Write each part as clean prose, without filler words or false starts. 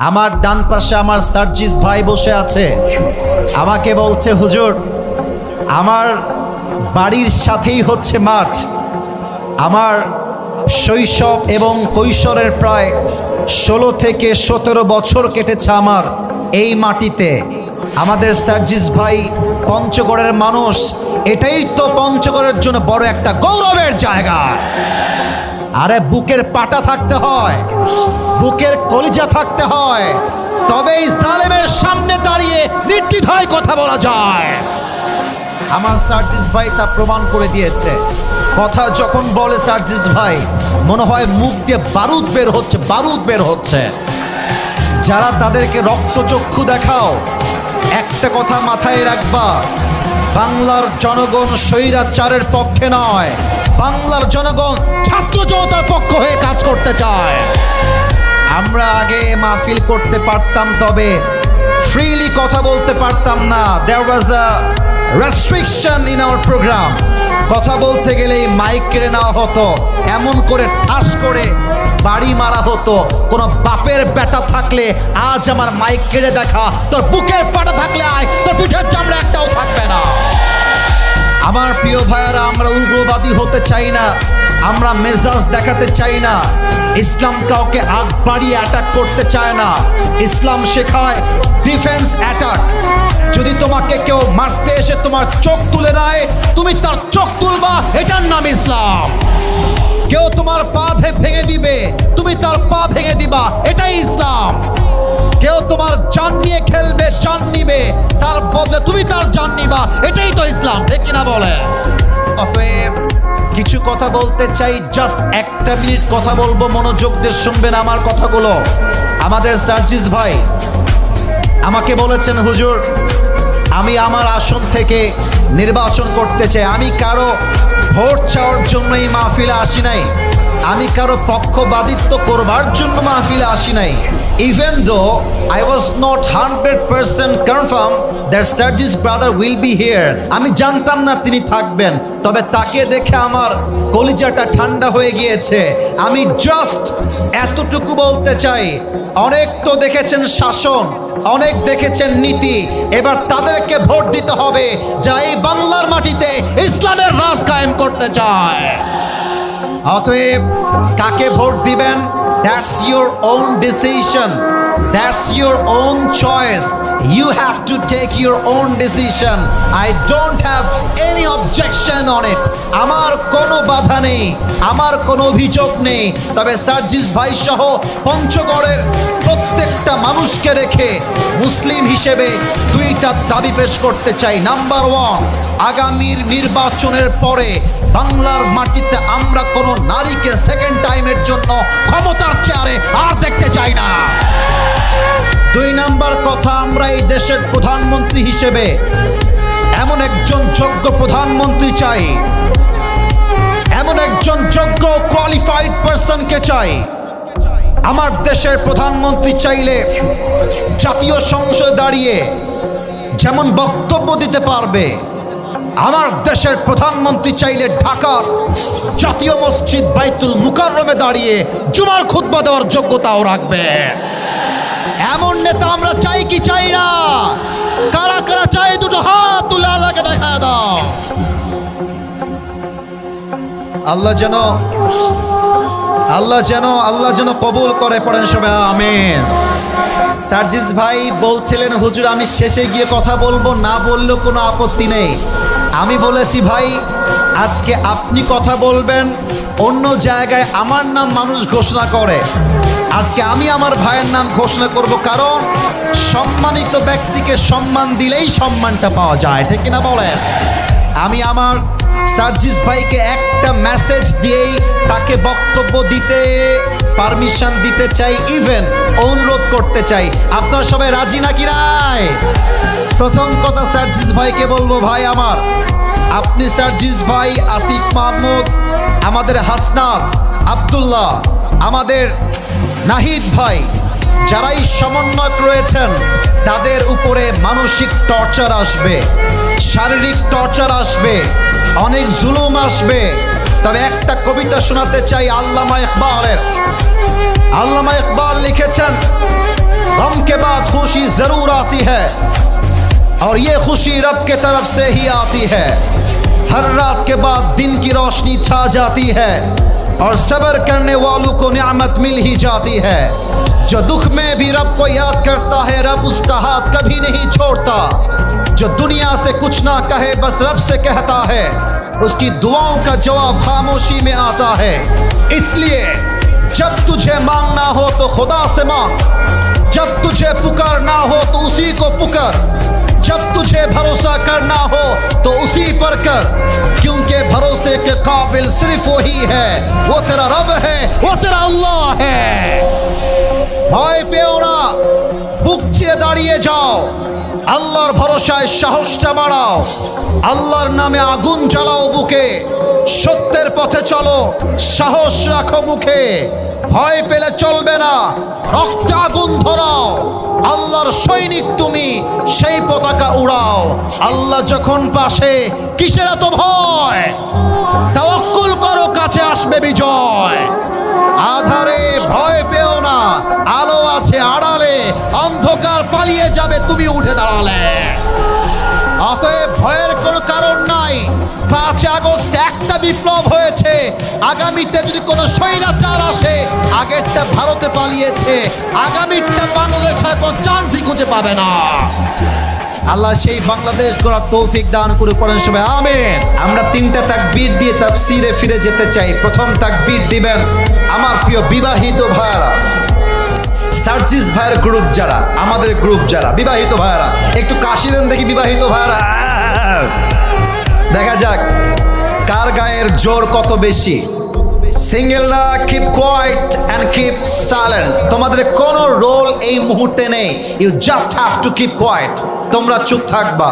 আমার ডান পাশে আমার সার্জিস ভাই বসে আছে। আমাকে বলছে, হুজুর আমার বাড়ির সাথেই হচ্ছে মাঠ। আমার শৈশব এবং কৈশোরের প্রায় 16 থেকে 17 বছর কেটেছে আমার এই মাটিতে। আমাদের সার্জিস ভাই পঞ্চগড়ের মানুষ, এটাই তো পঞ্চগড়ের জন্য বড় একটা গৌরবের জায়গা। আরে বুকের পাটা থাকতে হয়, বুকের কলিজা থাকতে হয়, তবেই জালেমের সামনে দাঁড়িয়ে নির্দ্বিধায় কথা বলা যায়। আমার সার্জিস ভাই তা প্রমাণ করে দিয়েছে। কথা যখন বলে সার্জিস ভাই, মনে হয় মুখ দিয়ে বারুদ বের হচ্ছে, বারুদ বের হচ্ছে। যারা তাদেরকে রক্তচক্ষু দেখাও, একটা কথা মাথায় রাখবা, বাংলার জনগণ স্বৈরাচারের পক্ষে নয়, বাংলার জনগণ ছাত্র জনতার পক্ষ হয়ে কাজ করতে চায়। আমরা আগে মাহফিল করতে পারতাম, তবে ফ্রিলি কথা বলতে পারতাম না। দেয়ার ওয়াজ আ রেস্ট্রিকশন ইন আওয়ার প্রোগ্রাম। কথা বলতে গেলেই মাইক কেড়ে নেওয়া হতো, এমন করে ঠাস করে বাড়ি মারা হতো। কোনো বাপের বেটা থাকলে আজ আমার মাইক কেড়ে দেখা, তোর বুকের পাটা থাকলে আয়, তোর পিঠের চামড়া একটাও থাকবে না। আমার প্রিয় ভাইয়ারা, আমরা উগ্রবাদী হতে চাই না, আমরা মেজাজ দেখাতে চাই না। ইসলাম কাউকে আগ বাড়িয়ে অ্যাটাক করতে চায় না। ইসলাম শেখায় ডিফেন্স অ্যাটাক। যদি তোমাকে কেউ মারতে এসে তোমার চোখ তুলে নেয়, তুমি তার চোখ তুলবা, এটার নাম ইসলাম। কেউ তোমার পা ভেঙে দিবে, তুমি তার পা ভেঙে দিবা, এটাই ইসলাম। কেউ তোমার জান নিয়ে খেলবে, জান নিবে, তার বদলে তুমি তার জান নিবা, এটাই তো ইসলাম, ঠিক কিনা বলে? অতএব কিছু কথা বলতে চাই, জাস্ট একটা মিনিট কথা বলবো, মনোযোগ দিয়ে শুনবেন আমার কথাগুলো। আমাদের সার্জিস ভাই আমাকে বলেছেন, হুজুর আমি আমার আসন থেকে নির্বাচন করতে চাই। আমি কারো ভোট চাওয়ার জন্য এই মাহফিলে আসি নাই, আমি কারো পক্ষপাতিত্ব করবার জন্য মাহফিলে আসি নাই। Even though I was not 100% confirmed that Sarjis brother will be here, আমি জানতাম না তিনি থাকবেন, তবে তাকে দেখে আমার কলিজাটা ঠান্ডা হয়ে গিয়েছে। আমি জাস্ট এতটুকু বলতে চাই, অনেক তো দেখেছেন শাসন, অনেক দেখেছেন নীতি, এবার তাদেরকে ভোট দিতে হবে যারা এই বাংলার মাটিতে ইসলামের রাজ কায়েম করতে চায়। অতএব কাকে ভোট দিবেন, that's your own decision, that's your own choice. You have to take your own decision. I don't have any objection on it. আমার কোনো বাধা নেই, আমার কোনো অভিযোগ নেই। তবে সার্জিস ভাই সহ পঞ্চগড়ের প্রত্যেকটা মানুষকে রেখে মুসলিম হিসেবে দুইটা দাবি পেশ করতে চাই। নাম্বার 1, আগামীর নির্বাচনের পরে বাংলার মাটিতে আমরা কোনো নারীকে সেকেন্ড টাইমের জন্য ক্ষমতার চেয়ারে আর দেখতে চাই না। 2 নাম্বার কথা, আমরা এই দেশের প্রধানমন্ত্রী হিসেবে এমন একজন যোগ্য প্রধানমন্ত্রী চাই, এমন একজন যোগ্য কোয়ালিফাইড পারসনকে চাই। আমার দেশের প্রধানমন্ত্রী চাইলে জাতীয় সংসদে দাঁড়িয়ে যেমন বক্তব্য দিতে পারবে, আমার দেশের প্রধানমন্ত্রী চাইলে ঢাকার জাতীয় মসজিদ বাইতুল মুকাররমে দাঁড়িয়ে জুমার খুতবা দেওয়ার যোগ্যতাও রাখবে। এমন নেতা আমরা চাই কি চাই না? কারা কারা চাই, দুটো হাত তুলে আল্লাহকে দেখা দাও। আল্লাহ যেন কবুল করে, পড়েন সবাই আমিন। সার্জিস ভাই বলছিলেন, হুজুর আমি শেষে গিয়ে কথা বলবো, না বললেও কোনো আপত্তি নেই। আমি বলেছি, ভাই আজকে আপনি কথা বলবেন, অন্য জায়গায় আমার নাম মানুষ ঘোষণা করে, আজকে আমি আমার ভাইয়ের নাম ঘোষণা করব, কারণ সম্মানিত ব্যক্তিকে সম্মান দিলেই সম্মানটা পাওয়া যায়, ঠিক কিনা বলেন? আমি আমার সার্জিস ভাইকে একটা মেসেজ দিয়েই তাকে বক্তব্য দিতে পারমিশন দিতে চাই, ইভেন অনুরোধ করতে চাই। আপনারা সবাই রাজি নাকি নাই? প্রথম কথা সার্জিস ভাইকে বলবো, ভাই আমার, আপনি সার্জিস ভাই, আসিফ মাহমুদ, আমাদের হাসনাত আব্দুল্লাহ, আমাদের নাহিদ ভাই, যারাই সমন্বয়ক রয়েছেন, তাদের উপরে মানসিক টর্চার আসবে, শারীরিক টর্চার আসবে, অনেক জুলুম আসবে। তবে একটা কবিতা শোনাতে চাই আল্লামা ইকবালের। আল্লামা ইকবাল লিখেছেন, जरूर आती है और ये खुशी रब के तरफ से ही आती है। हर रात के बाद दिन की रोशनी छा जाती है और सब्र करने वालों को नियामत मिल ही जाती है। जो दुख में भी रब को याद करता है, रब उसका हाथ कभी नहीं छोड़ता। जो दुनिया से कुछ ना कहे, बस रब से कहता है, उसकी दुआओं का जवाब खामोशी में आता है। इसलिए जब तुझे मांगना हो तो खुदा से मांग, जब तुझे पुकारना हो तो उसी को पुकार, जब तुझे भरोसा करना हो तो उसी पर कर, क्योंकि भरोसे के काबिल सिर्फ वही है। वो तेरा रब है, वो तेरा अल्लाह है। ভয় পেও না, বুক চিরে দাঁড়িয়ে যাও, আল্লাহর ভরসায় সাহসটা বাড়াও, আল্লাহর নামে আগুন জ্বালাও বুকে, সত্যের পথে চলো, সাহস রাখো মুখে। ভয় পেলে চলবে না, রক্তে আগুন ধরাও, আল্লাহর সৈনিক তুমি, সেই পতাকা উড়াও। আল্লাহ যখন পাশে, কিসের এত ভয়? তাওয়াক্কুল করো, কাছে আসবে বিজয়। আধারে ভয় পেও না, আলো আছে আড়ালে, অন্ধকার পালিয়ে যাবে তুমি উঠে দাঁড়ালে। অতএব ভয়ের কোনো কারণ নাই। 5 আগস্ট একটা বিপ্লব হয়েছে, আগামীতে যদি কোনো স্বৈরাচার আসে, আগেরটা ভারতে পালিয়েছে, আগামীটা বাংলাদেশ ছাড়া কোনো চান্সই খুঁজে পাবে না। আল্লাহ সেই বাংলাদেশ গড়ার তৌফিক দান করে, পড়েন সবাই আমিন। আমরা 3টা তাকবীর দিয়ে তাফসীরে ফিরে যেতে চাই। প্রথম তাকবীর দিবেন আমার প্রিয় বিবাহিত ভাইরা, সার্জিস ভাইয়ের গ্রুপ যারা, আমাদের গ্রুপ যারা বিবাহিত ভাইরা, একটু কাশি দেন দেখি বিবাহিত ভাইরা। দেখা যাক কার গায়ের জোর কত বেশি। সিঙ্গেলরা keep quiet and keep silent. তোমাদের কোনো রোল এই মুহূর্তে নেই, you just have to keep quiet. তোমরা চুপ থাকবা।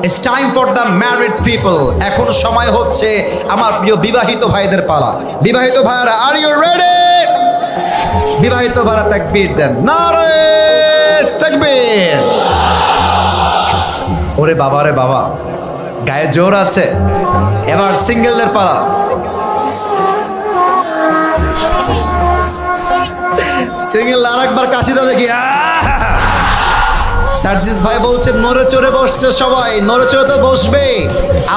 It's time for the married people. এখন সময় হচ্ছে আমার প্রিয় বিবাহিত ভাইদের পালা। বিবাহিত ভাইরা, আর ইউ রেডি? বিবাহিত ভাইরা তাকবীর দেন, নারে তাকবীর। ওরে বাবা রে বাবা, গায়ে জোর আছে। এবার সিঙ্গেলদের পালা। সিঙ্গেল আর একবার কাশি দাও দেখি। সার্জিস ভাই বলছে নড়ে চড়ে বসছে সবাই, নড়ে চড়ে তো বসবে।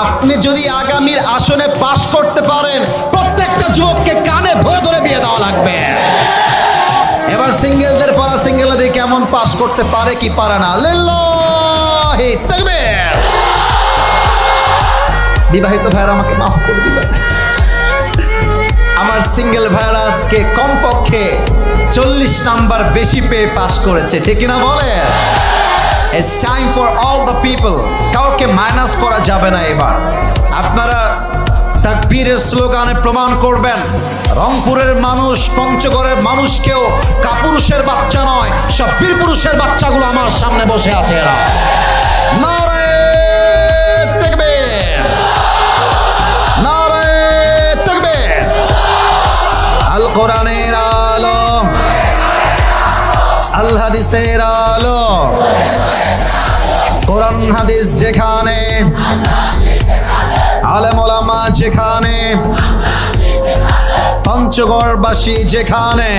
আপনি যদি আগামীর আসনে পাশ করতে পারেন, প্রত্যেকটা যুবককে কানে ধরে ধরে বিয়ে দেওয়া লাগবে। এবার সিঙ্গেলদের পালা। সিঙ্গেলরা দিয়ে কেমন পাশ করতে পারে কি পারে না। লিল্লাহি তাকবীর। বিবাহিত ভাইরা আমাকে মাফ করে দিবেন। আমার সিঙ্গেল ভাইরা আজকে কমপক্ষে 40 নাম্বার বেশি পেয়ে পাশ করেছে, ঠিক কিনা বলে? It's time for all the people. কাউকে মাইনাস করা যাবে না। এবার আপনারা তাকবীরের স্লোগানে প্রমাণ করবেন, রংপুরের মানুষ, পঞ্চগড়ের মানুষকেও কাপুরুষের বাচ্চা নয়, সব বীর পুরুষের বাচ্চাগুলো আমার সামনে বসে আছে। এরা নারে তাকবীর, নারে তাকবীর। আল কোরআনের আলো, আল হাদিসের আলো, কোরআন হাদিস যেখানে, আলেম ওলামা যেখানে, পঞ্চগড়বাসী যেখানে,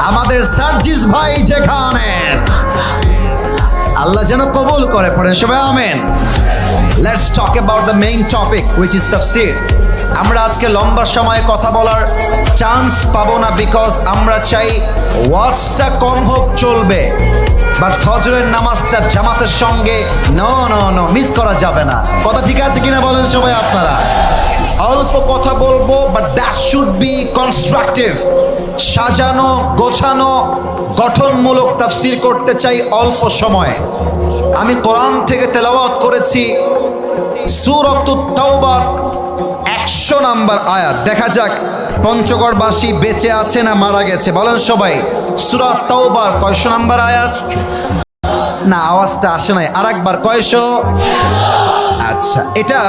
আমাদের সার্জিস ভাই যেখানে, আল্লাহ যেন কবুল করে। পড়ে সবাই আমিন। Let's talk about the main topic which is তাফসীর। আমরা আজকে লম্বা সময় কথা বলার চান্স পাবো না, বিকজ আমরা চাই ওয়াজটা কম হোক চলবে, বাট ফজরের নামাজটা জামাতের সঙ্গে নো নো নো মিস করা যাবে না। কথা ঠিক আছে কিনা বলেন সবাই আপনারা? অল্প কথা বলবো, but that should be constructive. সাজানো গোছানো গঠনমূলক তাফসীর করতে চাই অল্প সময়ে। আমি কোরআন থেকে তেলাওয়াত করেছি সূরাতুত তাওবার 100 নাম্বার আয়াত। দেখা যাক পঞ্চগড়বাসী বেঁচে আছে না মারা গেছে, বলেন সবাই। সূরা তাওবার কয়শো নাম্বার আয়াত? না, আওয়াজটা আসে নাই, আর একবার কয়শো? আচ্ছা, এটা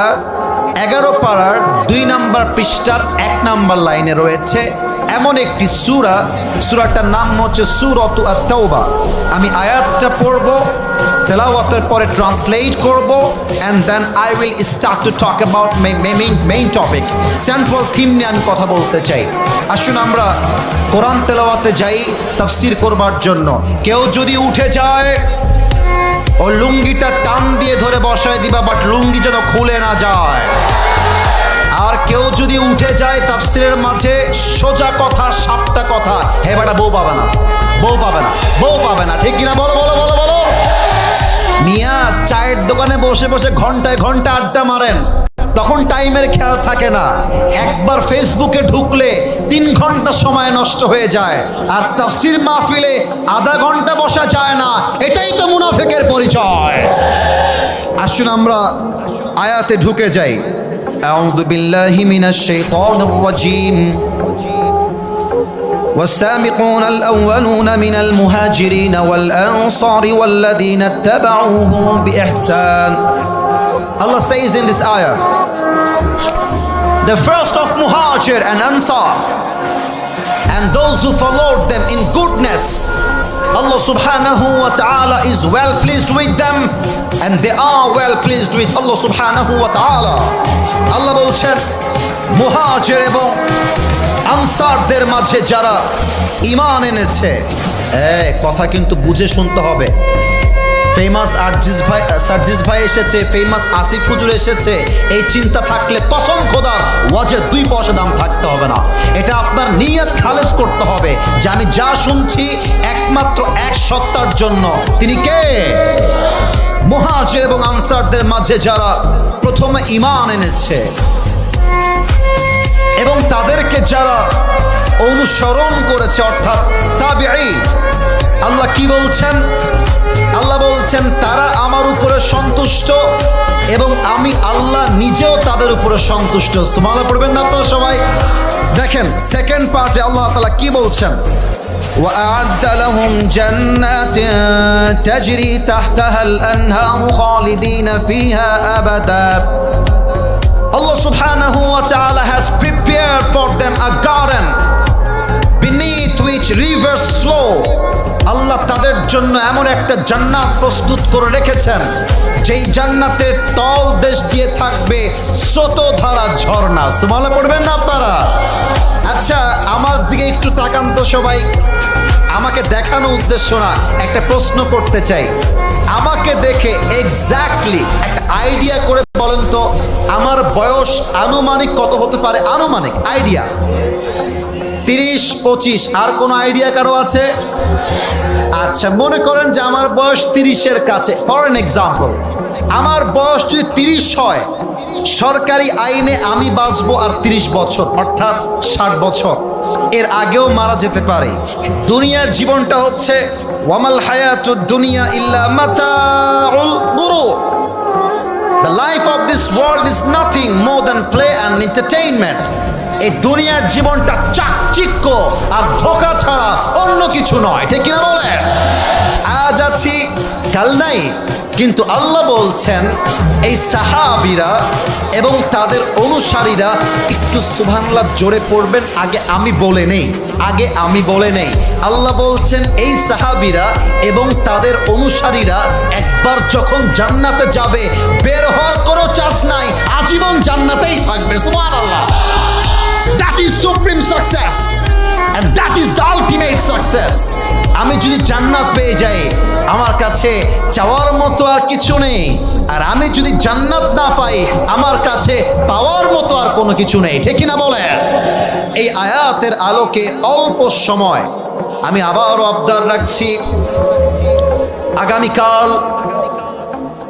11 পারার 2 নাম্বার পৃষ্ঠার 1 নাম্বার লাইনে রয়েছে। এমন একটি সূরাটার নাম হচ্ছে সূরাতু আত-তাওবা। আমি আয়াতটা পড়ব, তেলাওয়াতের পরে ট্রান্সলেট করব, and then I will start to talk about main topic, central theme নিয়ে আমি কথা বলতে চাই। আসুন আমরা কোরআন তেলাওয়াতে যাই তাফসীর করবার জন্য। কেউ যদি উঠে যায় ও লুঙ্গিটা টান দিয়ে ধরে বসায় দিবা, বাট লুঙ্গি যেন খুলে না যায়। আর কেউ যদি উঠে যায় তাফসীরের মাঝে, সোজা কথা, সাপটা কথা, হে বেটা বউ পাবে না, বউ পাবে না, বউ পাবে না, ঠিক কিনা? বলো বলো বলো বলো। মিয়া চায়ের দোকানে বসে বসে ঘন্টায় ঘন্টা আড্ডা মারেন, তখন টাইমের খেয়াল থাকে না। একবার ফেসবুকে ঢুকলে 3 ঘন্টা সময় নষ্ট হয়ে যায়, আর তাফসীর মাহফিলে আধা ঘন্টা বসা যায় না। এটাই তো মুনাফিকের পরিচয়। আসুন আমরা আয়াতে ঢুকে যাই। আউযু বিল্লাহি মিনাশ শাইতানির রাজীম। والسابقون الأولون من المهاجرين والأنصار والذين اتبعوهم بإحسان. Allah says in this ayah, the first of Muhajir and Ansar, and those who followed them in goodness, Allah subhanahu wa ta'ala is well pleased with them, and they are well pleased with Allah subhanahu wa ta'ala. Allah বলছেন মুহাজির এবং আনসারদের মাঝে যারা ঈমান এনেছে, কথা কিন্তু বুঝে শুনতে হবে। ফেমাস সার্জিস ভাই এসেছে, ফেমাস আসিফ হুজুর এসেছে, এই চিন্তা থাকলে কসম খোদার ওয়াজের 2 পয়সা দাম থাকতে হবে না। এটা আপনার নিয়ত খালেস করতে হবে যে আমি যা শুনছি একমাত্র এক সত্তার জন্য। তিনি কে? মুহাজির এবং আনসারদের মাঝে যারা প্রথমে ঈমান এনেছে এবং তাদেরকে যারা অনুসরণ করেছে, অর্থাৎ তাবিঈন। আল্লাহ কি বলছেন? আল্লাহ বলছেন তারা আমার উপরে সন্তুষ্ট এবং আমি আল্লাহ নিজেও তাদের উপরে সন্তুষ্ট। সুবহানাল্লাহ পড়বেন না আপনারা সবাই? দেখেন সেকেন্ড পার্টে আল্লাহ তাআলা কি বলছেন, وَأَعَدَّ لَهُمْ جَنَّاتٍ تَجْرِي تَحْتَهَا الْأَنْهَارُ خَالِدِينَ فِيهَا أَبَدًا. Allah subhanahu wa ta'ala has prepared for them a garden beneath which rivers flow. আল্লাহ তাদের জন্য এমন একটা জান্নাত প্রস্তুত করে রেখেছেন, যেই জান্নাতের তল দেশ দিয়ে থাকবে স্রোতধারা ঝর্ণা। সুবহানাল্লাহ পড়বেন না আপনারা? আচ্ছা আমার দিকে একটু তাকান তো সবাই। আমাকে দেখানো উদ্দেশ্য না, একটা প্রশ্ন করতে চাই। আমাকে দেখে এক্স্যাক্টলি একটা আইডিয়া করে বলেন তো আমার বয়স আনুমানিক কত হতে পারে? আনুমানিক আইডিয়া 30-25। আর কোনো আইডিয়া কারো আছে? আচ্ছা মনে করেন যে আমার বয়স 30-এর কাছে। ফর এন এক্সাম্পল, আমার বয়স যদি 30 হয়, সরকারি আইনে আমি বাঁচবো আর 30 বছর, অর্থাৎ 60 বছর। এর আগেও মারা যেতে পারে। দুনিয়ার জীবনটা হচ্ছে ওয়ামাল হায়াতুদ দুনিয়া ইল্লা মাতাউল গুরুর। The life of this world is nothing more than play and entertainment. এই দুনিয়ার জীবনটা চাকচিক্য আর ধোঁকা ছাড়া অন্য কিছু নয়, ঠিক কিনা বলেন? আজ আছি কাল নাই। কিন্তু আল্লাহ বলছেন এই সাহাবীরা এবং তাদের অনুসারীরা, একটু সুবহানাল্লাহ জোরে পড়বেন, আগে আমি বলে নেই। আল্লাহ বলছেন এই সাহাবীরা এবং তাদের অনুসারীরা একবার যখন জান্নাতে যাবে, বের হওয়ার কোনো চান্স নাই, আজীবন জান্নাতেই থাকবে। সুবহানাল্লাহ। That is supreme success and that is the ultimate success. আমি যদি জান্নাত পেয়ে যাই, আমার কাছে চাওয়ার মতো আর কিছু নেই। আর আমি যদি জান্নাত না পাই, আমার কাছে পাওয়ার মতো আর কোনো কিছু নেই, ঠিক কিনা বলেন? এই আয়াতের আলোকে অল্প সময় আমি আবারও আবদার রাখছি, আগামীকাল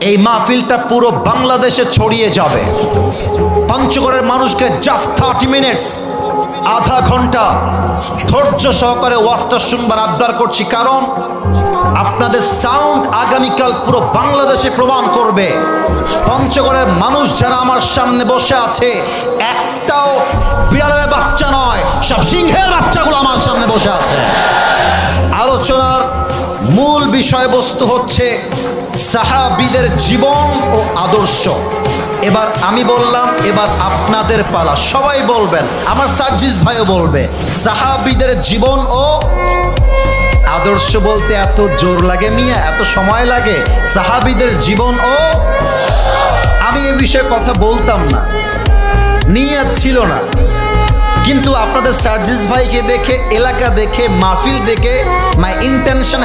এই মাহফিলটা পুরো বাংলাদেশে ছড়িয়ে যাবে। পঞ্চগড়ের মানুষকে জাস্ট 30 মিনিটস, আধা ঘন্টা ধৈর্য সহকারে ওয়াজটা শুনবার আবদার করছি, কারণ আপনাদের সাউন্ড আগামীকাল পুরো বাংলাদেশে প্রমাণ করবে পঞ্চগড়ের মানুষ যারা আমার সামনে বসে আছে একটাও বিড়ালের বাচ্চা নয়, সব সিংহের বাচ্চাগুলো আমার সামনে বসে আছে। আলোচনার মূল বিষয়বস্তু হচ্ছে সাহাবীদের জীবন ও আদর্শ। এবার আমি বললাম, এবার আপনাদের পালা, সবাই বলবেন, আমার সার্জিস ভাইও বলবে সাহাবীদের জীবন ও আদর্শ। বলতে এত জোর লাগে মিয়া, এত সময় লাগে? সাহাবীদের জীবন ও, আমি এ বিষয়ে কথা বলতাম না, নিয়ত ছিল না, কিন্তু আপনাদের সার্জিস ভাইকে দেখে, এলাকা দেখে, মাহফিল দেখে মাই ইন্টেনশন